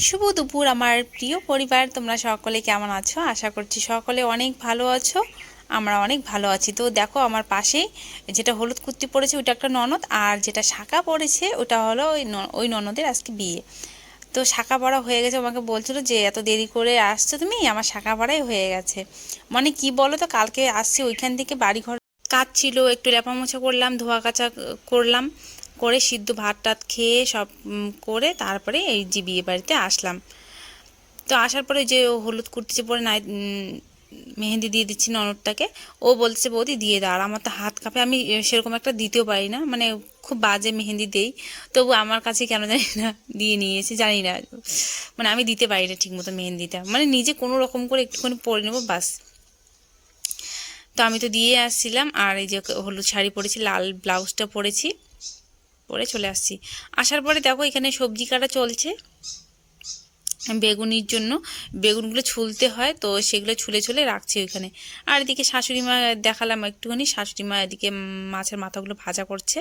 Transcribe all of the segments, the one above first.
শুভ দুপুর আমার প্রিয় পরিবার, তোমরা সকলে কেমন আছো? আশা করছি সকলে অনেক ভালো আছো। আমরা অনেক ভালো আছি। তো দেখো আমার পাশেই যেটা হলুদ কুর্তি পরেছে ওটা একটা ননদ, আর যেটা শাঁখা পরেছে ওটা হলো ওই ননদের আজকে বিয়ে। তো শাঁখা পড়া হয়ে গেছে, আমাকে বলছিল যে এত দেরি করে আসছো তুমি, আমার শাঁখা পড়াই হয়ে গেছে। মানে কি বলো তো, কালকে আসছি ওইখান থেকে বাড়িঘর কাজ ছিল, একটু লেপা মোছা করলাম, ধোয়া কাচা করলাম, করে সিদ্ধ ভাত টাত খেয়ে সব করে তারপরে এই যে বিয়ে বাড়িতে আসলাম। তো আসার পরে যে ও হলুদ কুর্তি পরে নাই মেহেন্দি দিয়ে দিচ্ছি ননদটাকে। ও বলছে বৌদি দিয়ে দাও, আর আমার তো হাত কাঁপে, আমি সেরকম একটা দিতেও পারি না, মানে খুব বাজে মেহেন্দি দেই। তবু আমার কাছে কেন জানি না দিয়ে নিয়েছে, জানি না, মানে আমি দিতে পারি না ঠিক মতো মেহেন্দিটা, মানে নিজে কোনো রকম করে একটুখানি পরে নেবো বাস। তো আমি তো দিয়ে আসছিলাম, আর এই যে হলুদ শাড়ি পরেছি, লাল ব্লাউজটা পরেছি, পরে চলে আসছি। আসার পরে দেখো এখানে সবজি কাটা চলছে বেগুনির জন্য। বেগুনগুলো ছুলতে হয়, তো সেগুলো ছুলে ছুলে রাখছি ওইখানে। আর এদিকে শাশুড়ি মা দেখালাম একটুখানি, শাশুড়ি মা এদিকে মাছের মাথাগুলো ভাজা করছে।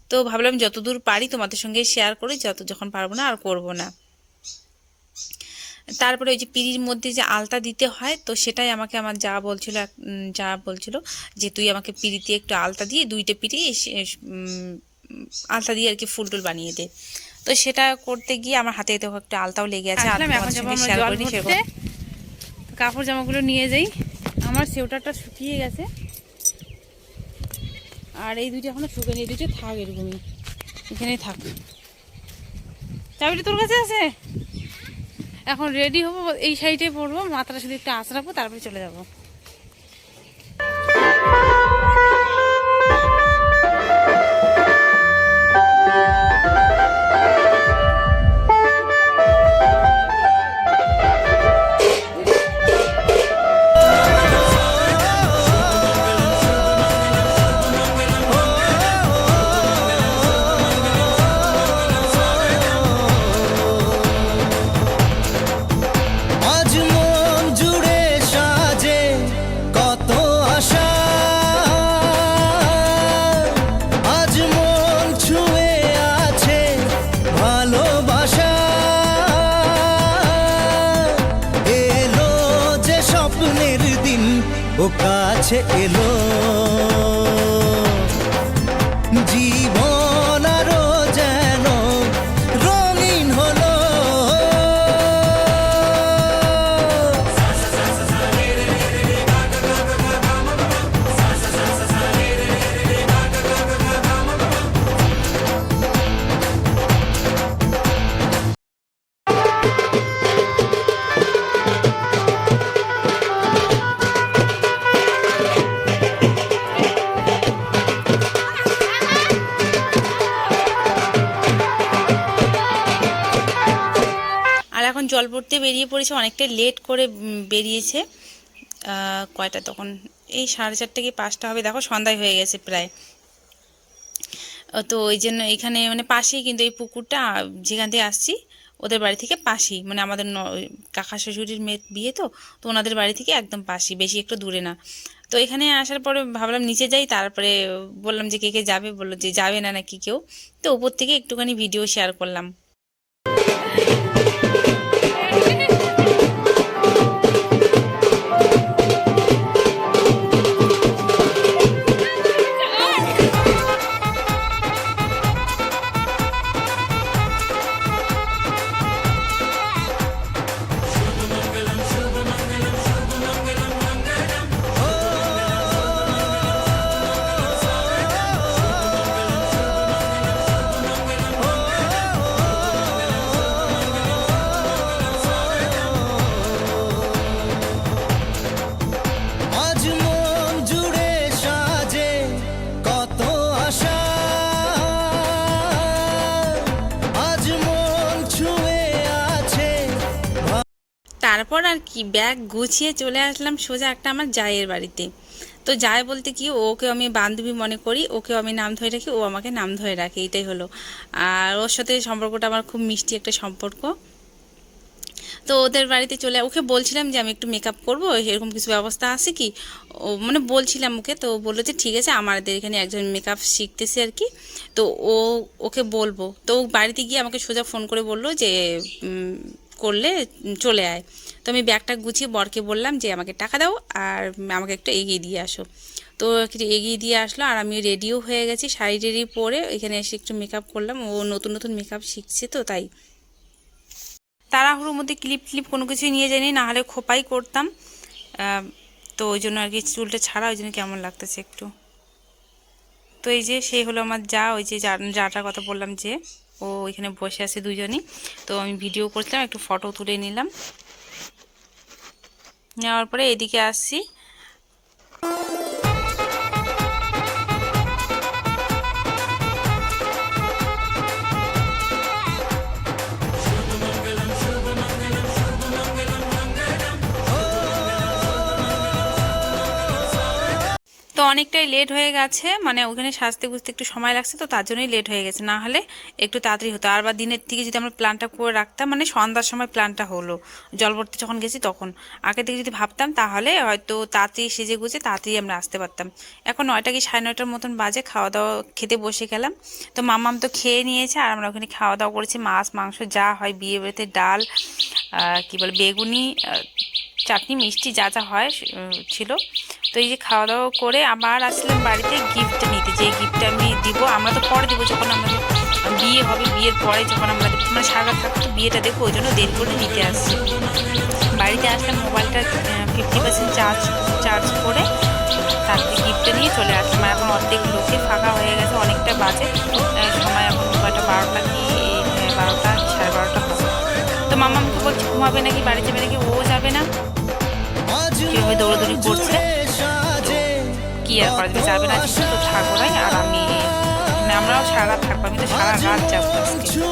তো ভাবলাম যতদূর পারি তোমাদের সঙ্গে শেয়ার করি, যখন পারবো না আর করব না। তারপরে ওই যে পিঁড়ির মধ্যে যে আলতা দিতে হয়, তো সেটাই আমাকে আমার যা বলছিল যে তুই আমাকে পিঁড়িতে একটু আলতা দিয়ে, দুইটা পিঁড়ি আলতা দিয়ে আর কি ফুল টুল বানিয়ে দে। তো সেটা করতে গিয়ে আমার হাতে দেখো একটা আলতাও লেগে আছে। এখন যাবো আমরা জল ভরতে, কাপড় জামাগুলো নিয়ে যাই। আমার সোয়েটারটা শুকিয়ে গেছে, আর এই দুইটা এখনো শুকায়নি, এই দুইটা থাক এরকমই, এখানেই থাক। চাবিটা তোর কাছে আছে? এখন রেডি হবো, এই সাইডে পড়বো, মাথাটা শুধু একটু আঁচড়াবো, তারপরে চলে যাবো। ও কাছে এলো জীবন আরো যেন রঙিন হলো। এখন জল পড়তে বেরিয়ে পড়েছে, অনেকটা লেট করে বেরিয়েছে। কয়টা তখন, এই 4:30 কি 5টা হবে, দেখো সন্ধ্যায় হয়ে গেছে প্রায়। তো ওই জন্য এখানে মানে পাশেই কিন্তু এই পুকুরটা, যেখান থেকে আসছি ওদের বাড়ি থেকে পাশেই, মানে আমাদের কাকা শ্বশুরের মেয়ে বিয়ে, তো তো ওনাদের বাড়ি থেকে একদম পাশেই, বেশি একটু দূরে না। তো এখানে আসার পরে ভাবলাম নিচে যাই, তারপরে বললাম যে কে কে যাবে, বললো যে যাবে না নাকি কেউ। তো উপর থেকে একটুখানি ভিডিও শেয়ার করলাম। তারপর আর কি ব্যাগ গুছিয়ে চলে আসলাম সোজা একটা আমার জায়ের বাড়িতে। তো যায় বলতে কি, ওকে আমি বান্ধবী মনে করি, ওকেও আমি নাম ধরে রাখি, ও আমাকে নাম ধরে রাখে, এটাই হলো। আর ওর সাথে সম্পর্কটা আমার খুব মিষ্টি একটা সম্পর্ক। তো ওদের বাড়িতে ওকে বলছিলাম যে আমি একটু মেকআপ করবো, এরকম কিছু ব্যবস্থা আছে কি, ও মানে বলছিলাম ওকে, তো বললো যে ঠিক আছে, আমাদের এখানে একজন মেকআপ শিখতেছে আর কি, তো ওকে বলবো। তো বাড়িতে গিয়ে আমাকে সোজা ফোন করে বললো যে করলে চলে আয়। তো আমি ব্যাগটা গুছিয়ে বরকে বললাম যে আমাকে টাকা দাও আর আমাকে একটু এগিয়ে দিয়ে আসো। তো একটু এগিয়ে দিয়ে আসলো আর আমি রেডিও হয়ে গেছি, শাড়ি টেডি পরে এখানে এসে একটু মেকআপ করলাম। ও নতুন নতুন মেকআপ শিখছে তো তাই তাড়াহুড়োর মধ্যে ক্লিপ কোনো কিছুই নিয়ে যাইনি, না হলে খোপাই করতাম। তো ওই জন্য আর কি চুলটা ছাড়া, ওই জন্য কেমন লাগতেছে একটু। তো এই যে সেই হলো আমার যা, ওই যে যাটার কথা বললাম যে ও এখানে বসে আছে দুজনই। তো আমি ভিডিও করছিলাম, একটু ফটো তুলে নিলাম, নেওয়ার পরে এদিকে আসছি। তো অনেকটাই লেট হয়ে গেছে, মানে ওখানে সাজতে গুজতে একটু সময় লাগছে, তো তার জন্যই লেট হয়ে গেছে, না হলে একটু তাড়াতাড়ি হতো। আর বা দিনের থেকে যদি আমরা প্ল্যানটা করে রাখতাম, মানে সন্ধ্যার সময় প্ল্যানটা হলো, জল ভরতে যখন গেছি তখন আগে থেকে যদি ভাবতাম, তাহলে হয়তো তাড়াতাড়ি সেজে গুজে তাড়াতাড়ি আমরা আসতে পারতাম। এখন 9টা কি 9:30 মতন বাজে, খাওয়া দাওয়া খেতে বসে গেলাম। তো মাম্মাম তো খেয়ে নিয়েছে, আর আমরা ওখানে খাওয়া দাওয়া করেছি, মাছ মাংস যা হয় বিয়ে বাড়িতে, ডাল কি বলে বেগুনি, চাটনি মিষ্টি যা যা হয় ছিল। তো এই যে খাওয়া দাওয়া করে আবার আসলাম বাড়িতে গিফট নিতে, যে গিফটটা আমি দিব, আমরা তো পরে দেবো যখন আমাদের বিয়ে হবে, বিয়ের পরে যখন আমরা মানে সারা থাকতো বিয়েটা দেখবো, ওই জন্য দেরি করে নিতে আসছি। বাড়িতে আসলাম, মোবাইলটা 50% চার্জ করে তারপরে গিফটটা নিয়ে চলে আসলাম। আর এখন অর্ধেক লোকে ফাঁকা হয়ে গেছে, অনেকটা বাজে সময়, এখন মোবাইলটা 12টা কি 12টা 12:30 হবে। তো মামা আমাকে বলছে ঘুমাবে নাকি, বাড়ি যাবে নাকি, ও যাবে না, কীভাবে দৌড়াদৌড়ি করছে, কি আর করা যাবে, যাবে না ঠিক, তো থাকবো নাই। আর আমি আমরাও সারা রাত থাকবো, আমি তো সারা রাত যাবো আজকে।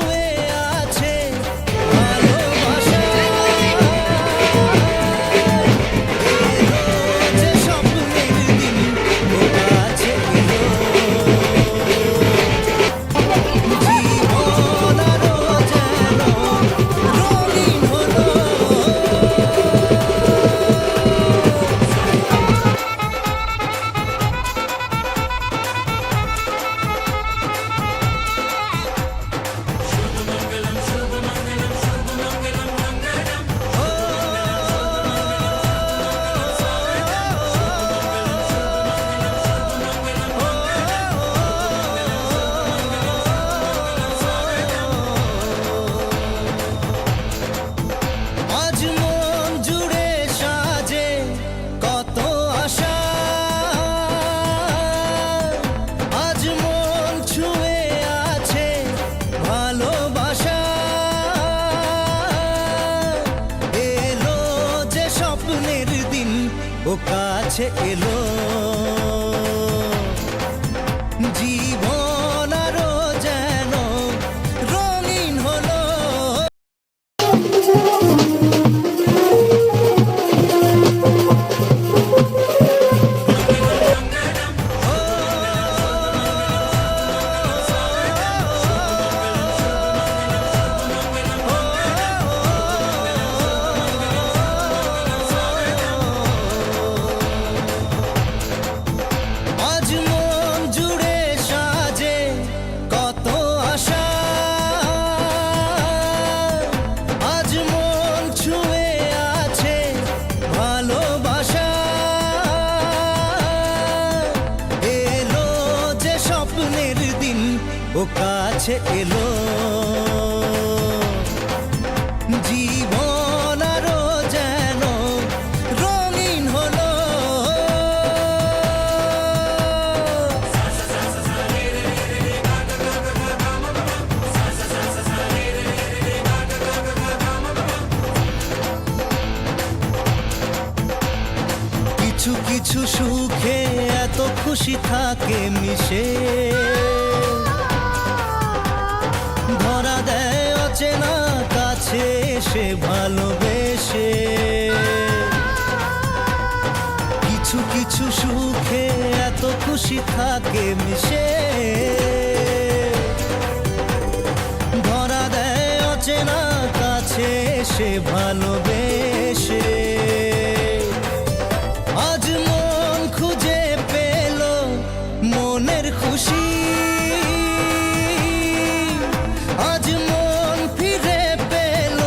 ও কাছে এলো, জীবন আরো যেন রঙিন হলো। ও কাছে এলো, জীবন আরো যেন রঙিন হলো। কিছু কিছু সুখে এত খুশি থাকে মিশে, ধরা দেয় অচেনা কাছে এসে ভালোবেসে। কিছু কিছু সুখে এত খুশি থাকে মিশে, ধরা দেয় অচেনা কাছে সে ভালোবেসে। আজ মন খুঁজে পেল মনের খুশি, আজ মন ফিরে পেল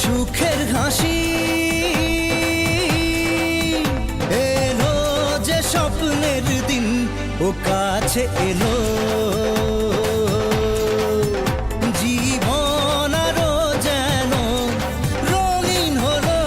সুখের হাসি। এলো যে স্বপ্নের দিন ও কাছে এলো, জীবন আরো যেন রঙিন হলো।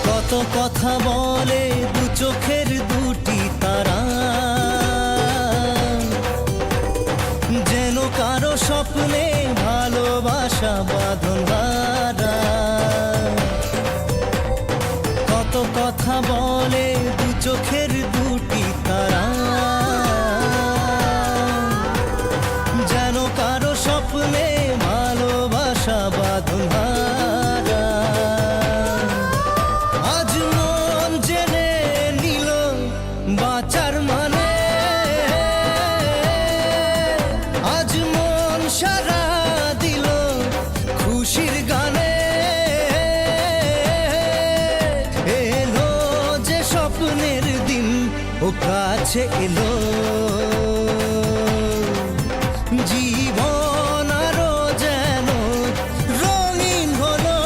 কত কথা বলে দু চোখের দুটি তারা, যেন কারো স্বপ্নে ভালোবাসা বাঁধন হারা। কত কথা বলে দু চোখের দুটি তারা, যেন কারো স্বপ্নে ভালোবাসা বাঁধন হারা। আজ মন জেনে নিল বাঁচার মানে, আজ মন সারা দিল খুশির গানে। এলো যে স্বপ্নের দিন ও কাছে এলো, জীবন আরো যেন রঙিন হলো।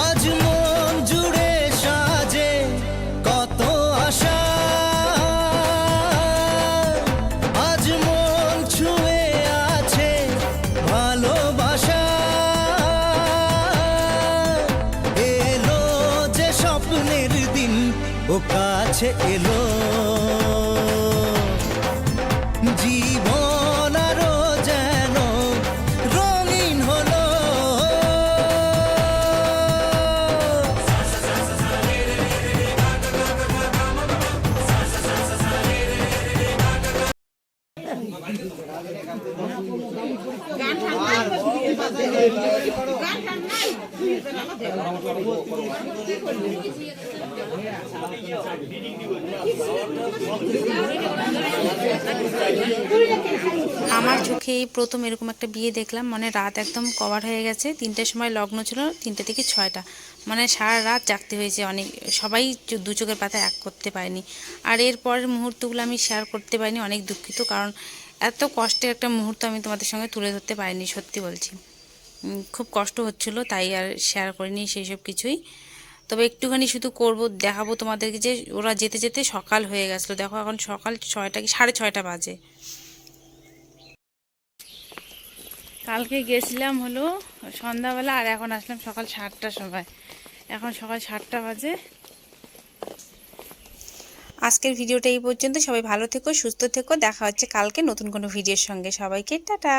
আজ মন জুড়ে সাজে কত আশা, আজ মন ছুঁয়ে আছে ভালোবাসা। এলো যে স্বপ্নের দিন ও কাছে এলো, জীবন আরো যেন রঙিন হলো। আমার চোখে এই প্রথম এরকম একটা বিয়ে দেখলাম, মানে রাত একদম কভার হয়ে গেছে। 3টার সময় লগ্ন ছিল, 3টে থেকে 6টা, মানে সারা রাত জাগতে হয়েছে। অনেক সবাই দু চোখের পাতা এক করতে পারেনি। আর এর পরের মুহূর্তগুলো আমি শেয়ার করতে পারিনি, অনেক দুঃখিত, কারণ এত কষ্টের একটা মুহূর্ত আমি তোমাদের সঙ্গে তুলে ধরতে পারিনি, সত্যি বলছি। খুব কষ্ট হচ্ছিল, তাই আর শেয়ার করিনি সেই সব কিছুই। তবে একটুখানি শুধু দেখাবো তোমাদেরকে যে ওরা যেতে যেতে সকাল হয়ে গেছিলো। দেখো এখন সকাল 6টা কি 6:30 বাজে। কালকে গেছিলাম হলো সন্ধ্যাবেলা, আর এখন আসলাম সকাল 7টার সময়। এখন সকাল 7টা বাজে। আজকের ভিডিওটা এই পর্যন্ত। সবাই ভালো থেকো, সুস্থ থেকো। দেখা হচ্ছে কালকে নতুন কোনো ভিডিওর সঙ্গে। সবাইকে টাটা।